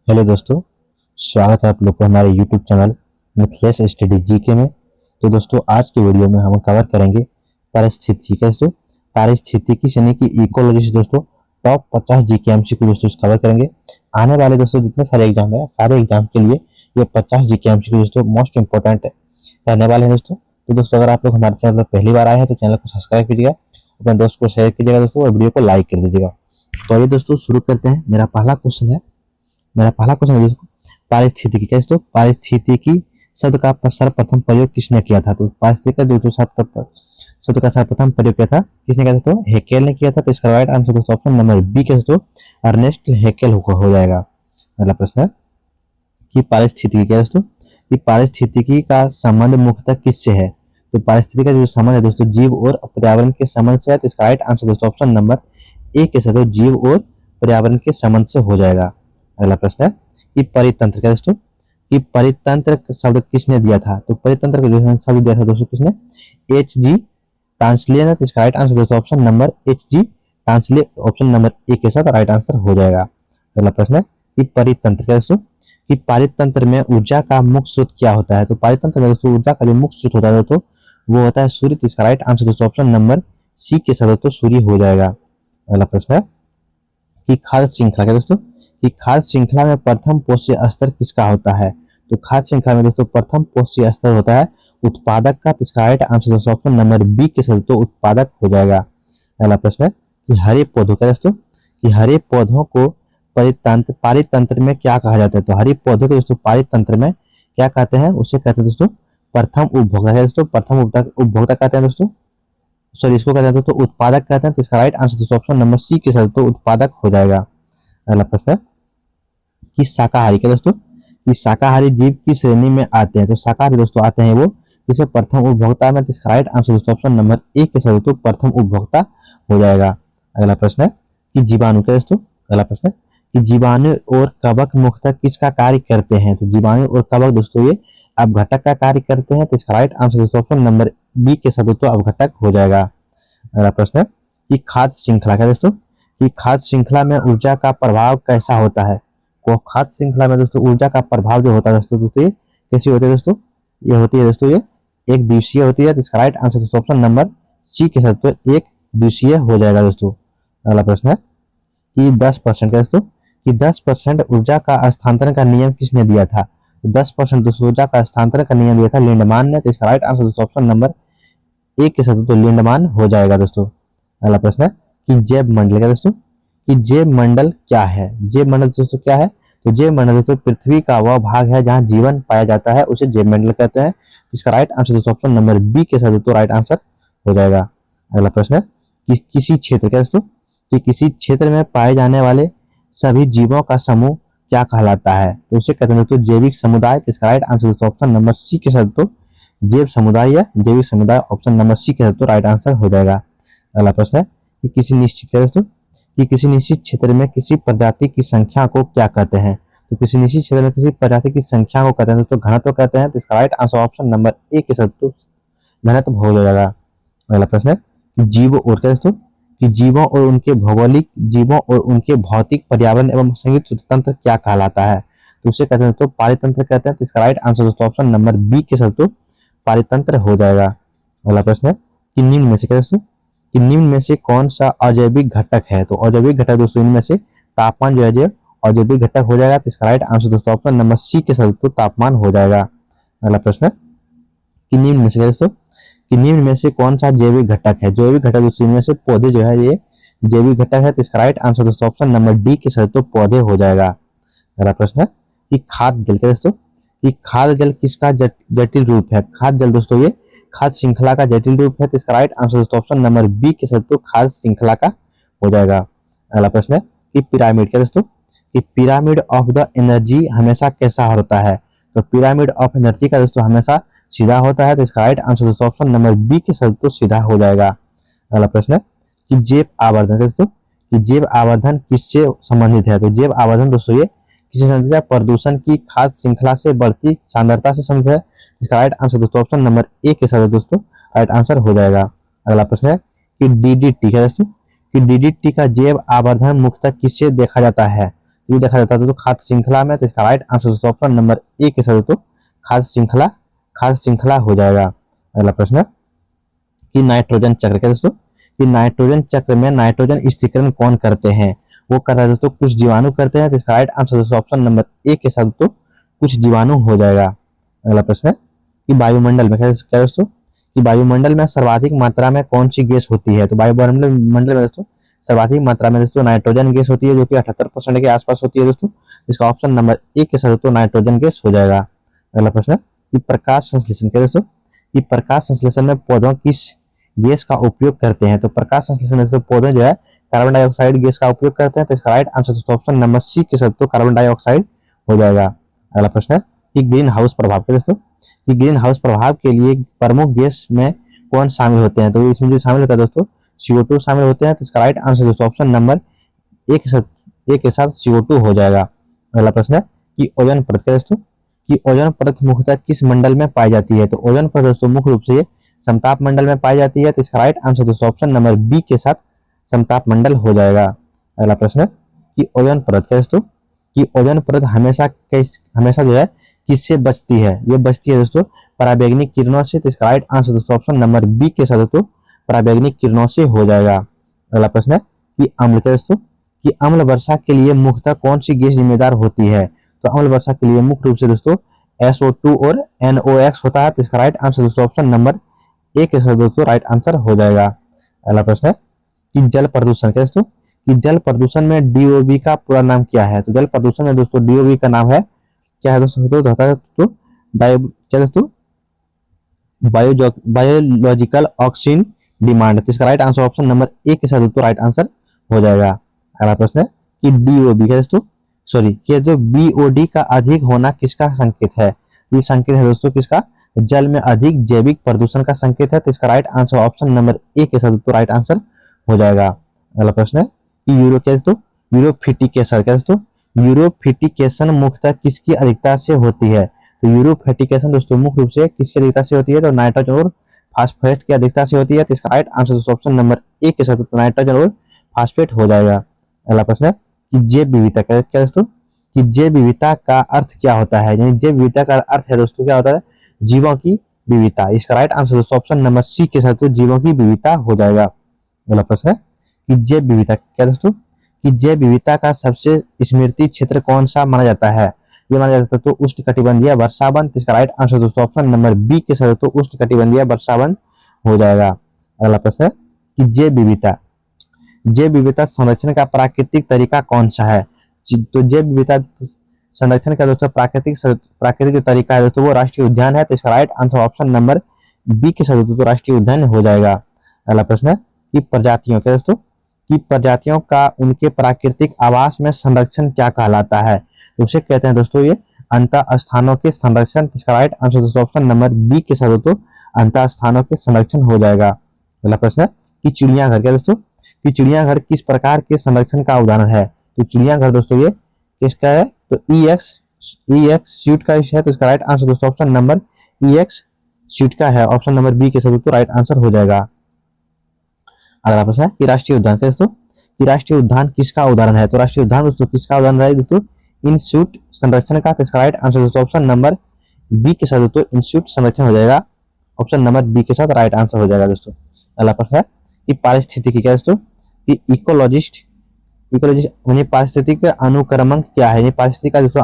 Hello दोस्तों, स्वागत है आप लोग को हमारे YouTube channel Mithilesh study GK में। तो दोस्तों आज के वीडियो में हम कवर करेंगे पारिस्थितिकी का दोस्तों पारिस्थितिकी यानी कि इकोलॉजी से दोस्तों टॉप 50 जीके एमसीक्यू दोस्तों कवर करेंगे। आने वाले दोस्तों जितने सारे एग्जाम है सारे एग्जाम के लिए ये 50 जीके एमसीक्यू दोस्तों मोस्ट इंपॉर्टेंट रहने वाले हैं दोस्तों। तो दोस्तों अगर आप लोग हमारे चैनल पर पहली बार आए हैं तो चैनल को सब्सक्राइब कीजिएगा, अपने दोस्त को शेयर कीजिएगा दोस्तों और वीडियो को लाइक कर दीजिएगा। तो अभी दोस्तों शुरू करते हैं। मेरा पहला क्वेश्चन है दोस्तों पारिस्थितिकी का दोस्तों पारिस्थितिकी शब्द का सर्वप्रथम प्रयोग किसने किया था? तो पारिस्थितिकी का दोस्तों शब्द का सर्वप्रथम प्रयोग किया था किसने किया था? तो हेकेल ने किया था। तो इसका राइट आंसर दोस्तों ऑप्शन नंबर बी के दोस्तों अर्नेस्ट हेकेल हो जाएगा। अगला प्रश्न है कि पारिस्थितिकी क्या दोस्तों कि पारिस्थितिकी का संबंध मुख्यतः किससे है? तो पारिस्थितिकी का जो संबंध है दोस्तों जीव और पर्यावरण के संबंध से है। तो इसका राइट आंसर दोस्तों ऑप्शन नंबर ए के साथ जीव और पर्यावरण के संबंध से हो जाएगा। अगला प्रश्न है कि परितंत्र क्या दोस्तों कि परितंत्र शब्द किसने दिया था? तो परितंत्र का जो शब्द दिया था दोस्तों किसने? एच जी टांसले ने। तो इसका राइट आंसर दोस्तों option number H G Tansley option number A के साथ राइट आंसर हो जाएगा। अगला प्रश्न है कि परितंत्र क्या दोस्तों कि पारितंत्र में ऊर्जा का मुख्य स्रोत क्या होता है? तो पारितंत्र में दोस्तों ऊर्जा का जो मुख्य स्रोत होता है दोस्तों वो होता है सूर्य। तो इसका राइट आंसर दोस्तों ऑप्शन नंबर सी के साथ दोस्तों सूर्य हो जाएगा। अगला प्रश्न है कि खाद्य श्रृंखला क्या दोस्तों कि खाद्य श्रृंखला में प्रथम पोषक स्तर किसका होता है? तो खाद्य श्रृंखला में दोस्तों प्रथम पोषक स्तर होता है उत्पादक का। तो इसका राइट आंसर दोस्तों ऑप्शन नंबर बी के साथ तो उत्पादक हो जाएगा। अगला प्रश्न है कि हरे पौधों का दोस्तों कि हरे पौधों को पारितंत्र में क्या कहा जाता है? तो हरे पौधों को दोस्तों पारितंत्र में क्या कहते हैं? उसे कहते हैं दोस्तों प्रथम उपभोक्ता है दोस्तों प्रथम उपभोक्ता कहते हैं दोस्तों सॉरी इसको कहते हैं दोस्तों उत्पादक कहते हैं। तो इसका राइट आंसर दोस्तों ऑप्शन नंबर सी के साथ तो उत्पादक हो जाएगा। अगला प्रश्न है कि शाकाहारी क्या दोस्तों कि शाकाहारी जीव की श्रेणी में आते हैं? तो शाकाहारी दोस्तों आते हैं वो जिसे प्रथम उपभोक्ता में। तो इसका राइट आंसर दोस्तों ऑप्शन नंबर ए के साथ दोस्तों प्रथम उपभोक्ता हो जाएगा। अगला प्रश्न है कि जीवाणु क्या दोस्तों अगला प्रश्न है कि जीवाणु और कवक मुख्यतः किसका कार्य करते हैं? तो जीवाणु और कवक दोस्तों ये अपघटक का कार्य करते हैं। तो इसका राइट आंसर दोस्तों ऑप्शन नंबर बी के साथ दोस्तों अपघटक हो जाएगा। अगला प्रश्न है कि खाद्य श्रृंखला क्या दोस्तों कि खाद्य श्रृंखला में ऊर्जा का प्रभाव कैसा होता है? को खाद्य श्रृंखला में दोस्तों ऊर्जा का प्रभाव जो होता है दोस्तों ये कैसी होती है दोस्तों? ये होती है दोस्तों ये एक दिवसीय होती है। तो इसका राइट आंसर दोस्तों ऑप्शन नंबर सी के साथ तो एक दिवसीय हो जाएगा दोस्तों। अगला प्रश्न है कि 10% का दोस्तों कि 10% ऊर्जा का हस्तांतरण का नियम किसने दिया था? तो 10% दोस्तों ऊर्जा का हस्तांतरण का नियम दिया था लिंडमान ने। तो इसका राइट आंसर दोस्तों ऑप्शन नंबर ए के साथ तो लिंडमान हो जाएगा दोस्तों। अगला प्रश्न है कि जैव मंडल क्या दोस्तों कि जैव मंडल क्या है? जैव मंडल दोस्तों क्या है? तो जैव मंडल दोस्तों पृथ्वी का वह भाग है जहां जीवन पाया जाता है, उसे जैव मंडल कहते हैं। इसका राइट आंसर दोस्तों ऑप्शन नंबर बी के साथ दोस्तों राइट आंसर हो जाएगा। अगला प्रश्न है कि किसी क्षेत्र क्या दोस्तों कि किसी क्षेत्र में पाए जाने वाले सभी जीवों का समूह क्या कहलाता है? तो उसे कहते हैं दोस्तों जैविक समुदाय। तो इसका राइट आंसर दोस्तों ऑप्शन नंबर सी के साथ तो जैव समुदाय या जैविक समुदाय ऑप्शन नंबर सी के साथ तो राइट आंसर हो जाएगा। अगला प्रश्न है कि किसी निश्चित क्या दोस्तों कि किसी निश्चित क्षेत्र में किसी प्रजाति की संख्या को क्या कहते हैं? तो किसी निश्चित क्षेत्र में किसी प्रजाति की संख्या को कहते हैं दोस्तों घनत्व कहते हैं। तो इसका right answer option number A के साथ तो घनत्व हो जाएगा। अगला प्रश्न है कि जीवों और क्या दोस्तों कि जीवों और उनके भौगोलिक जीवों और उनके भौतिक पर्यावरण एवं संयुक्त तंत्र क्या कहलाता है? तो उसे कहते हैं दोस्तों पारितंत्र कहते हैं। तो इसका राइट आंसर दोस्तों ऑप्शन नंबर बी के साथ तो पारितंत्र हो जाएगा। अगला प्रश्न है कि निम्न में से क्या दोस्तों कि निम्न में से कौन सा अजैविक घटक है? तो अजैविक घटक दोस्तों इनमें से तापमान जो है जो अजैविक घटक हो जाएगा। तो इसका राइट आंसर दोस्तों ऑप्शन नंबर सी के साथ तो तापमान हो जाएगा। अगला प्रश्न है कि निम्न में से क्या दोस्तों कि निम्न में से कौन सा जैविक घटक है? जैविक घटक दोस्तों इनमें से पौधे जो है ये जैविक घटक है। तो इसका राइट आंसर दोस्तों ऑप्शन नंबर डी के साथ तो पौधे हो जाएगा। अगला प्रश्न है कि खाद्य जल क्या दोस्तों कि खाद्य जल किसका जटिल रूप है? खाद्य जल दोस्तों ये खाद्य श्रृंखला का जटिल रूप है। तो इसका राइट आंसर दोस्तों ऑप्शन नंबर बी के साथ तो खाद्य श्रृंखला का हो जाएगा। अगला प्रश्न है कि पिरामिड क्या दोस्तों कि पिरामिड ऑफ द एनर्जी हमेशा कैसा होता है? तो पिरामिड ऑफ एनर्जी का दोस्तों हमेशा सीधा होता है। तो इसका राइट आंसर दोस्तों ऑप्शन नंबर बी के साथ तो सीधा हो जाएगा। अगला प्रश्न है कि जैव आवर्धन दोस्तों कि जैव आवर्धन किससे संबंधित है? तो जैव आवर्धन दोस्तों ये किससे संबंधित है? प्रदूषण की खाद्य श्रृंखला से बढ़ती सांद्रता से संबंधित है। इसका राइट आंसर दोस्तों ऑप्शन नंबर ए के साथ दोस्तों राइट आंसर हो जाएगा। अगला प्रश्न है कि डीडीटी है दोस्तों कि डीडीटी का जैव आवर्धन मुख्यतः किससे देखा जाता है? ये देखा जाता है दोस्तों खाद्य श्रृंखला में, तो इसका राइट आंसर दोस्तों ऑप्शन नंबर ए के साथ दोस्तों खाद्य श्रृंखला हो जाएगा। अगला प्रश्न कि नाइट्रोजन चक्र, क्या दोस्तों कि नाइट्रोजन चक्र में नाइट्रोजन स्थिरीकरण कौन करते हैं? वो कर रहा है दोस्तों कुछ जीवाणु करते हैं, तो इसका राइट आंसर दोस्तों ऑप्शन नंबर ए के साथ दोस्तों कुछ जीवाणु हो जाएगा। अगला प्रश्न है कि वायुमंडल में, क्या दोस्तों कि वायुमंडल में सर्वाधिक मात्रा में कौन सी गैस होती है? तो वायुमंडल में दोस्तों सर्वाधिक मात्रा में दोस्तों नाइट्रोजन गैस होती है, जो कि 78% के आसपास होती है दोस्तों। इसका ऑप्शन नंबर ए के साथ दोस्तों नाइट्रोजन गैस हो जाएगा। अगला प्रश्न कि प्रकाश संश्लेषण, क्या दोस्तों कि प्रकाश संश्लेषण में पौधों किस गैस का उपयोग करते हैं? तो प्रकाश संश्लेषण में दोस्तों पौधे जो है कार्बन डाइऑक्साइड गैस का उपयोग करते हैं, तो इसका राइट आंसर दोस्तों ऑप्शन नंबर सी के साथ तो कार्बन डाइऑक्साइड हो जाएगा। अगला प्रश्न है कि ग्रीन हाउस प्रभाव, क्या दोस्तों कि ग्रीन हाउस प्रभाव के लिए प्रमुख गैस में कौन शामिल होते हैं? तो इसमें जो शामिल होता है दोस्तों CO2 शामिल होते हैं, तो इसका राइट आंसर दोस्तों ऑप्शन नंबर ए के साथ CO2 हो जाएगा। अगला प्रश्न है कि ओजोन परत, क्या दोस्तों कि ओजोन परत मुख्यतः किस मंडल में पाई जाती है? तो ओजोन परत दोस्तों मुख्य रूप से समताप मंडल में पाई जाती है, तो इसका राइट आंसर दोस्तों ऑप्शन नंबर बी के साथ समताप मंडल हो जाएगा। अगला प्रश्न है कि ओजोन परत, क्या दोस्तों कि ओजोन परत हमेशा जो है किससे बचती है? ये बचती है दोस्तों पराबैंगनी किरणों से, तो इसका राइट आंसर दोस्तों ऑप्शन नंबर बी के साथ दोस्तों पराबैंगनी किरणों से हो जाएगा। अगला प्रश्न है कि अम्ल, क्या दोस्तों कि अम्ल वर्षा के लिए मुख्यतः कौन सी गैस जिम्मेदार होती है? तो अम्ल वर्षा के लिए मुख्य रूप से दोस्तों SO2 और NOx होता है, तो इसका राइट आंसर दोस्तों ऑप्शन नंबर ए के साथ दोस्तों राइट आंसर हो जाएगा। अगला प्रश्न है कि जल प्रदूषण, क्या दोस्तों कि जल प्रदूषण में DOB का पूरा नाम क्या है? तो जल प्रदूषण में दोस्तों DOB का नाम है क्या है दोस्तों? तो होता है दोस्तों क्या दोस्तों बायोलॉजिकल ऑक्सीजन डिमांड, तो इसका right answer option number A के साथ दोस्तों राइट आंसर हो जाएगा। अगला प्रश्न है कि DOB, क्या दोस्तों कि जो BOD का अधिक होना किसका संकेत है? ये संकेत है दोस्तों किसका? जल में अधिक जैविक प्रदूषण का संकेत है, तो इसका right answer option number A के साथ दोस्तों राइट आंसर हो जाएगा। अगला प्रश्न है कि यूरोफिटिकेशन, क्या दोस्तों यूरोफिटिकेशन मुख्यतः किसकी अधिकता से होती है? तो यूरोफिटिकेशन दोस्तों मुख्य रूप से किसकी अधिकता से होती है? तो नाइट्रोजन और फास्फेट की अधिकता से होती है, तो इसका राइट आंसर दोस्तों ऑप्शन नंबर ए के साथ नाइट्रोजन और फास्फेट हो जाएगा। अगला प्रश्न है कि जैव विविधता, क्या दोस्तों कि जैव विविधता का अर्थ क्या होता है? यानी जैव विविधता का अर्थ है दोस्तों क्या होता है? जीवों की विविधता, इसका राइट आंसर दोस्तों ऑप्शन नंबर सी के साथ जीवों की विविधता हो जाएगा। अगला प्रश्न है कि जैव विविधता, क्या दोस्तों कि जैव विविधता का सबसे स्मृति क्षेत्र कौन सा माना जाता है? ये माना जाता है तो उष्णकटिबंधीय वर्षावन, इसका राइट आंसर दोस्तों ऑप्शन नंबर बी के साथ तो उष्णकटिबंधीय वर्षावन हो जाएगा। अगला प्रश्न है कि जैव विविधता संरक्षण का प्राकृतिक तरीका कौन सा है? तो जैव विविधता संरक्षण का दोस्तों प्राकृतिक जो तरीका है दोस्तों वो राष्ट्रीय उद्यान है, तो इसका right answer option number B के साथ दोस्तों राष्ट्रीय उद्यान हो जाएगा। अगला प्रश्न है कि प्रजातियों, क्या दोस्तों कि प्रजातियों का उनके प्राकृतिक आवास में संरक्षण क्या कहलाता है? तो उसे कहते हैं दोस्तों ये अंतः स्थानों के संरक्षण, इसका राइट आंसर दोस्तों ऑप्शन नंबर बी के साथ दोस्तों अंतः स्थानों के संरक्षण हो जाएगा। अगला प्रश्न है कि चिड़ियाघर, क्या दोस्तों कि चिड़ियाघर किस प्रकार के संरक्षण का उदाहरण है? तो चिड़ियाघर दोस्तों ये किसका है? तो EX सीट का है, तो इसका राइट आंसर दोस्तों ऑप्शन नंबर EX सीट का है, ऑप्शन नंबर बी के साथ दोस्तों राइट आंसर हो जाएगा। अगला प्रश्न है कि राष्ट्रीय उद्यान, क्या दोस्तों कि राष्ट्रीय उद्यान किसका उदाहरण है? तो राष्ट्रीय उद्यान दोस्तों किसका उदाहरण है दोस्तों? इंस्टीट्यूट संरक्षण का, तो इसका राइट आंसर दोस्तों ऑप्शन नंबर बी के साथ दोस्तों इंस्टीट्यूट संरक्षण हो जाएगा, ऑप्शन नंबर बी के साथ राइट आंसर हो जाएगा दोस्तों। अगला प्रश्न है कि पारिस्थितिकी, क्या दोस्तों कि इकोलॉजिस्ट यानी पारिस्थितिक अनुक्रमण क्या है? पारिस्थितिक का दोस्तों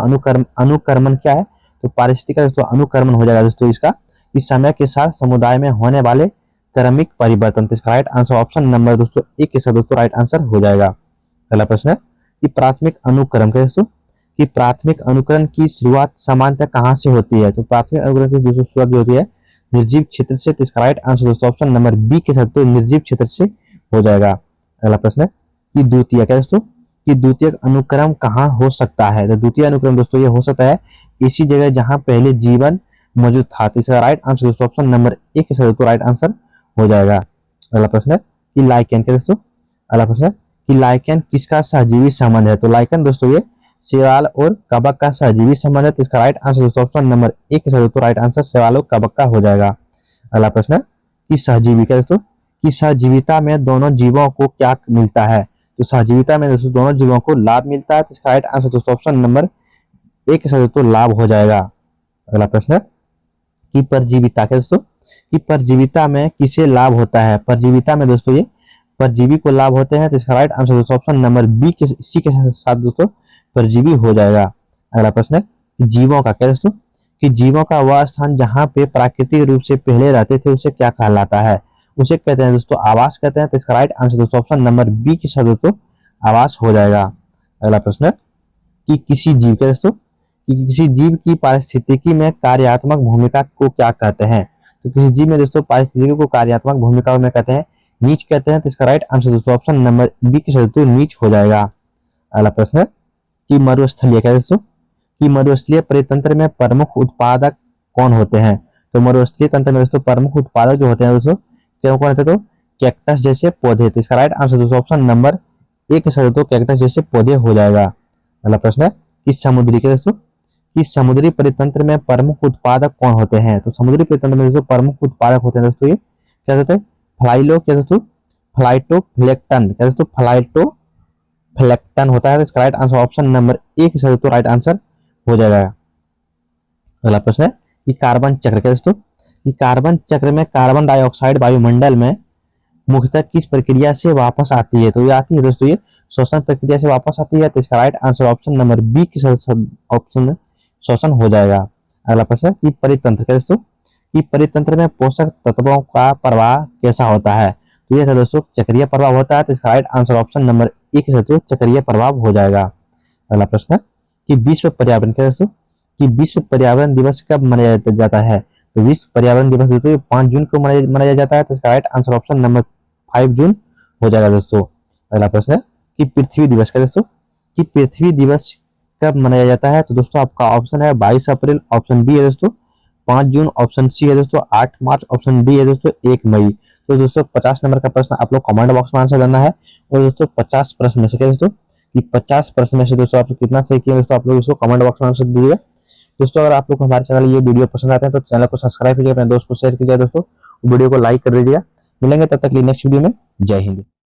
अनुक्रमण क्या है? तो पारिस्थितिक का दोस्तों अनुक्रमण हो जाएगा दोस्तों इसका कि समय के साथ समुदाय में होने वाले क्रमिक परिवर्तन, तो इसका राइट आंसर ऑप्शन नंबर दोस्तों ए के साथ दोस्तों राइट आंसर हो जाएगा। अगला प्रश्न है कि प्राथमिक अनुक्रम, क्या दोस्तों कि प्राथमिक अनुकरण की शुरुआत सामान्यतः कहाँ से होती है? तो प्राथमिक अनुकरण की दोस्तों शुरुआत जो होती है निर्जीव क्षेत्र से, तो इसका राइट आंसर दोस्तों ऑप्शन नंबर बी के साथ तो निर्जीव क्षेत्र से हो जाएगा। अगला प्रश्न है कि द्वितीय, क्या दोस्तों कि द्वितीय अनुक्रम कहाँ हो सकता है? तो द्वितीय अनुक्रम दोस्तों ये हो सकता है इसी जगह जहां पहले जीवन मौजूद था, तो इसका राइट आंसर दोस्तों ऑप्शन नंबर ए के साथ तो राइट आंसर हो जाएगा। अगला प्रश्न है कि लाइकेन, क्या दोस्तों अगला प्रश्न है कि लाइकेन किसका सहजीवी संबंध है? तो लाइकेन दोस्तों ये शैवाल और कवक का सहजीवी संबंध है, तो इसका राइट आंसर दोस्तों ऑप्शन नंबर ए के साथ तो राइट आंसर शैवाल और कवक का हो जाएगा। अगला प्रश्न है कि सहजीवी, क्या दोस्तों कि सहजीविता में दोनों जीवों को क्या मिलता है? तो सहजीविता में दोस्तों दोनों जीवों को लाभ मिलता है, तो इसका राइट आंसर दोस्तों ऑप्शन नंबर ए के साथ दोस्तों लाभ हो जाएगा। अगला प्रश्न कि परजीविता क्या दोस्तों, कि परजीविता में किसे लाभ होता है? परजीविता में दोस्तों ये परजीवी को लाभ होते हैं, तो इसका राइट आंसर दोस्तों ऑप्शन नंबर बी के सी के साथ दोस्तों परजीवी हो जाएगा। अगला प्रश्न है कि जीवों का क्या दोस्तों, कि जीवों का वह स्थान जहाँ पे प्राकृतिक रूप से पहले रहते थे उसे क्या कहलाता है? उसे कहते हैं दोस्तों आवास कहते हैं, तो इसका राइट आंसर दोस्तों ऑप्शन नंबर बी के साथ दोस्तों आवास हो जाएगा। अगला प्रश्न है कि किसी जीव के दोस्तों, कि किसी जीव की पारिस्थितिकी में कार्यात्मक भूमिका को क्या कहते हैं? तो किसी जीव में दोस्तों पारिस्थितिकी को कार्यात्मक भूमिका में कहते हैं नीच कहते हैं, तो इसका राइट आंसर दोस्तों ऑप्शन नंबर बी के साथ दोस्तों नीच हो जाएगा। अगला प्रश्न है कि मरुस्थलीय क्या दोस्तों, कि मरुस्थलीय परितंत्र में प्रमुख उत्पादक कौन होते हैं? तो मरुस्थलीय तंत्र में दोस्तों प्रमुख उत्पादक जो होते हैं दोस्तों क्या कौन होते हैं? तो कैक्टस जैसे पौधे, तो इसका राइट आंसर दोस्तों ऑप्शन नंबर ए के साथ दोस्तों कैक्टस जैसे पौधे हो जाएगा। अगला प्रश्न है कि समुद्री के दोस्तों, कि समुद्री परितंत्र में प्रमुख उत्पादक कौन होते हैं? तो समुद्री परितंत्र में दोस्तों प्रमुख उत्पादक होते हैं दोस्तों ये क्या होते हैं? फ्लाइलो क्या दोस्तों, फ्लाइटोफ्लेक्टन क्या दोस्तों, फ्लाइटोफ्लेक्टन होता है, तो इसका right answer option number A के साथ दोस्तों राइट आंसर हो जाएगा। अगला प्रश्न है कि कार्बन चक्र क्या दोस्तों, कि कार्बन चक्र में कार्बन डाइऑक्साइड वायुमंडल में मुख्यतः किस प्रक्रिया से वापस आती है? तो ये आती है दोस्तों ये श्वसन प्रक्रिया से वापस आती है, तो इसका right answer option number B के साथ ऑप्शन में श्वसन हो जाएगा। अगला प्रश्न है कि परितंत्र क्या दोस्तों, कि परितंत्र में पोषक तत्वों का प्रवाह कैसा होता है? तो ये था दोस्तों चक्रीय प्रभाव होता है, तो इसका right answer option number A के साथ चक्रीय प्रभाव हो जाएगा। अगला प्रश्न है कि विश्व पर्यावरण क्या दोस्तों, कि विश्व पर्यावरण दिवस कब मनाया जाता है? तो विश्व पर्यावरण दिवस दोस्तों 5 जून को मनाया जाता है, तो इसका राइट आंसर ऑप्शन नंबर 5 जून हो जाएगा दोस्तों। अगला प्रश्न है कि पृथ्वी दिवस क्या दोस्तों, कि पृथ्वी दिवस कब मनाया जाता है? तो दोस्तों आपका ऑप्शन है 22 अप्रैल, ऑप्शन बी है दोस्तों 5 जून, ऑप्शन सी है दोस्तों 8 मार्च, ऑप्शन डी है दोस्तों 1 मई। तो दोस्तों 50 नंबर का प्रश्न आप लोग कमेंट बॉक्स में आंसर देना है, और दोस्तों 50 प्रश्न में से क्या दोस्तों, कि 50 प्रश्न में से दोस्तों आप कितना सही किया दोस्तों आप लोग इसको कमेंट बॉक्स में आंसर दीजिएगा। दोस्तों अगर आप लोग हमारे चैनल ये वीडियो पसंद आते हैं तो चैनल को सब्सक्राइब कीजिए, अपने दोस्त को शेयर कीजिए दोस्तों, वीडियो को लाइक कर दीजिएगा। मिलेंगे तब तक के लिए नेक्स्ट वीडियो में। जय हिंद।